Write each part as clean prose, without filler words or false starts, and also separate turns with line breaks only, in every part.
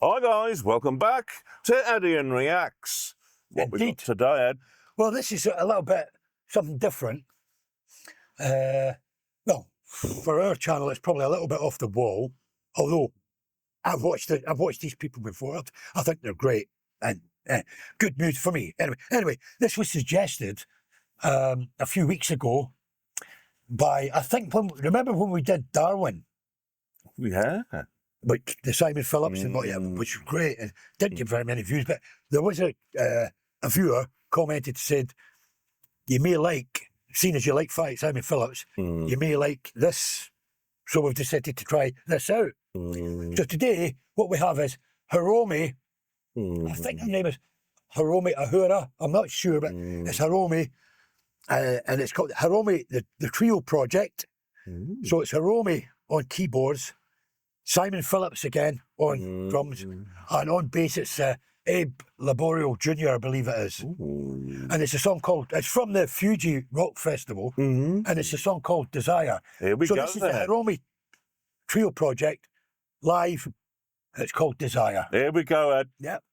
Hi guys, welcome back to Eddian Reacts. What we got today, Ed?
Well, this is a little bit something different. Well, for our channel, it's probably a little bit off the wall. Although I've watched these people before. I think they're great and good news for me. Anyway, this was suggested a few weeks ago by, I think, remember when we did Darwin?
Yeah.
Like the Simon Phillips and which was great and didn't get very many views, but there was a viewer commented, said, you may like, seeing as you like Simon Phillips, you may like this, so we've decided to try this out. So today, what we have is Hiromi, I think her name is Hiromi Uehara, I'm not sure, but it's Hiromi, and it's called Hiromi The Trio Project. So it's Hiromi on keyboards, Simon Phillips again on drums, and on bass it's Abe Laborio Jr., I believe it is. And it's a song called, it's from the Fuji Rock Festival, and it's a song called Desire.
Here we go.
So this is the Hiromi Trio Project, live, and it's called Desire.
Here we go, Ed.
Yep.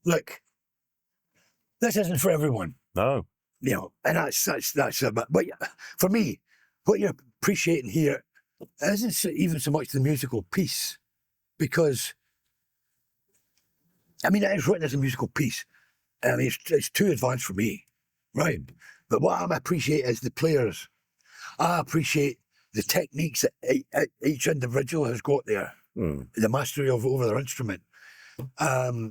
Look, this isn't for everyone.
No.
You know, and that's a bit. But for me, what you're appreciating here isn't even so much the musical piece, because I mean, it is written as a musical piece. I mean, it's too advanced for me, right? But what I appreciate is the players. I appreciate the techniques that each individual has got there, the mastery over their instrument. I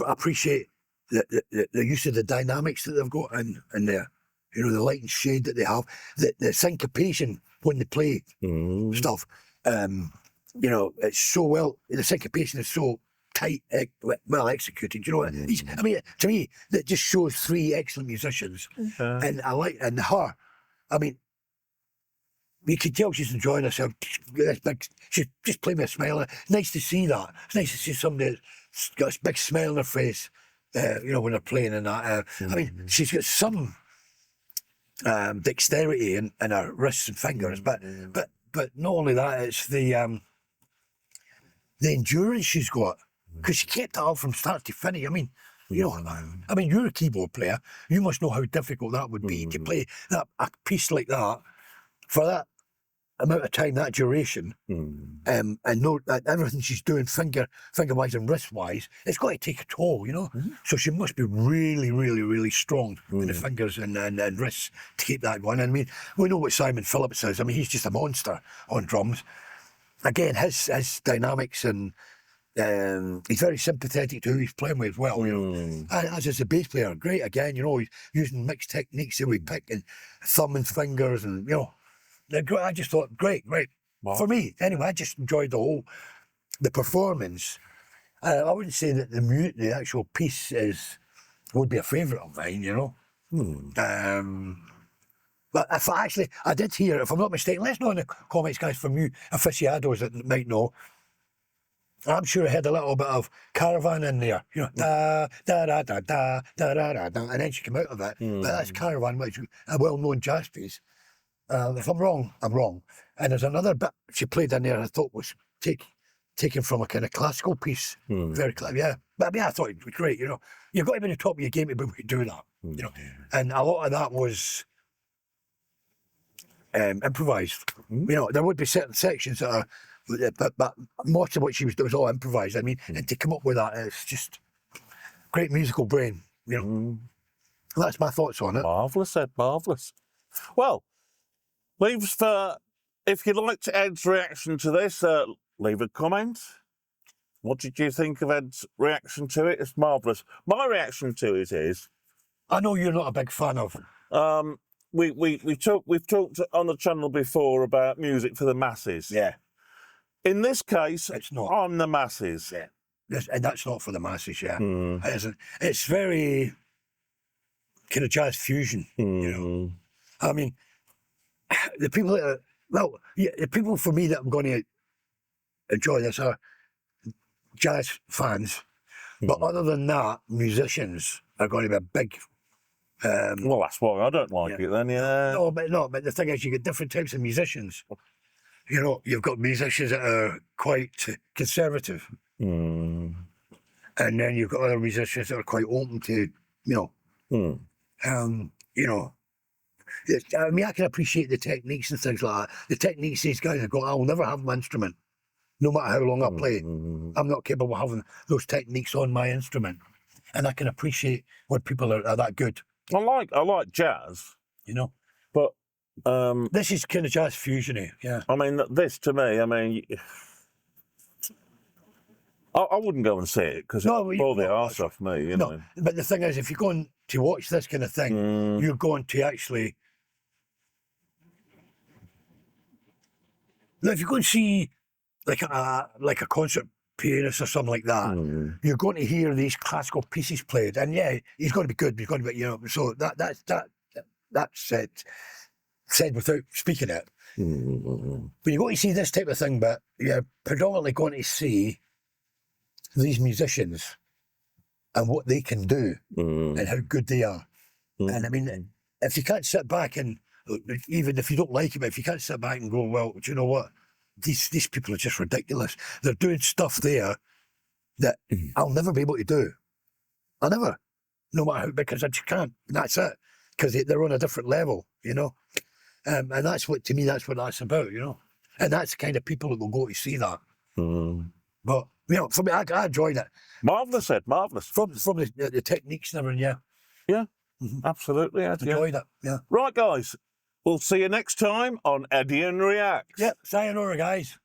appreciate the use of the dynamics that they've got in there. You know, the light and shade that they have, the syncopation when they play stuff. You know, it's so well. The syncopation is so tight, well executed. You know, I mean, to me, that just shows three excellent musicians, and I like her. I mean, you can tell she's enjoying herself. She's just playing with a smile. Nice to see that. It's nice to see somebody that's got a big smile on her face. You know, when they're playing and that. I mean, she's got some dexterity in her wrists and fingers, but not only that, it's the endurance she's got, because she kept it up from start to finish. I mean, you know, I mean, you're a keyboard player. You must know how difficult that would be to play a piece like that for that amount of time, that duration, and know that everything she's doing, finger-wise and wrist-wise, it's got to take a toll, you know? So she must be really, really, really strong in the fingers and wrists to keep that going. I mean, we know what Simon Phillips is. I mean, he's just a monster on drums. Again, his dynamics, and he's very sympathetic to who he's playing with as well, you know. And as a bass player, great again, you know, he's using mixed techniques that we pick, and thumb and fingers, and, you know, I just thought, great. Wow. For me, anyway, I just enjoyed the performance. I wouldn't say that the actual piece would be a favourite of mine, you know. But if I did hear, if I'm not mistaken, let's know in the comments, guys, from you aficionados that might know. I'm sure I had a little bit of Caravan in there, you know, da da da da da da da da, and then she came out of it. But that's Caravan, which is a well-known jazz piece. If I'm wrong, I'm wrong. And there's another bit she played in there I thought was taken from a kind of classical piece. Very clever, yeah. But I mean, I thought it was great, you know. You've got to be on the top of your game to be able to do that, you know. And a lot of that was improvised. You know, there would be certain sections that are, but most of what she was doing was all improvised. I mean, and to come up with that, it's just great musical brain, you know. That's my thoughts on it.
Marvellous, Ed, marvellous. Well, if you'd like to Ed's reaction to this, leave a comment. What did you think of Ed's reaction to it? It's marvellous. My reaction to it is,
I know you're not a big fan of.
We've talked on the channel before about music for the masses.
Yeah.
In this case,
it's not.
I'm the masses.
Yeah. And that's not for the masses. Yeah. It isn't. It's very kind of jazz fusion. You know. I mean, the people that the people for me that I'm going to enjoy this are jazz fans, but other than that, musicians are going to be a big.
Well, that's why I don't like it then. Yeah.
But the thing is, you get different types of musicians. You know, you've got musicians that are quite conservative, and then you've got other musicians that are quite open to, you know, you know. I mean, I can appreciate the techniques and things like that. The techniques these guys have got, I'll never have my instrument, no matter how long I play. I'm not capable of having those techniques on my instrument, and I can appreciate when people are that good.
I like jazz,
you know,
but
this is kind of jazz fusion-y, yeah.
I mean, this to me, I mean, I wouldn't go and see it because it would bore the arse off me, you know.
But the thing is, if you're going to watch this kind of thing, you're going to actually. Now, if you go and see like a concert pianist or something like that, you're going to hear these classical pieces played, and yeah, he's going to be good. He's going to be, you know. So that's said without speaking it. When you're going to see this type of thing, but you're predominantly going to see these musicians and what they can do and how good they are. And I mean, if you can't sit back and, even if you don't like it, but if you can't sit back and go, well, do you know what? These people are just ridiculous. They're doing stuff there that I'll never be able to do. I'll never, no matter how, because I just can't. And that's it, because they're on a different level, you know. And that's what, to me, that's what that's about, you know. And that's the kind of people that will go to see that. But, you know, for me, I enjoyed it.
Marvellous, Ed, marvellous.
From the techniques and everything, yeah.
Yeah, absolutely, Ed.
Enjoyed it, yeah.
Right, guys, we'll see you next time on Eddian Reacts.
Yep, sayonara, guys.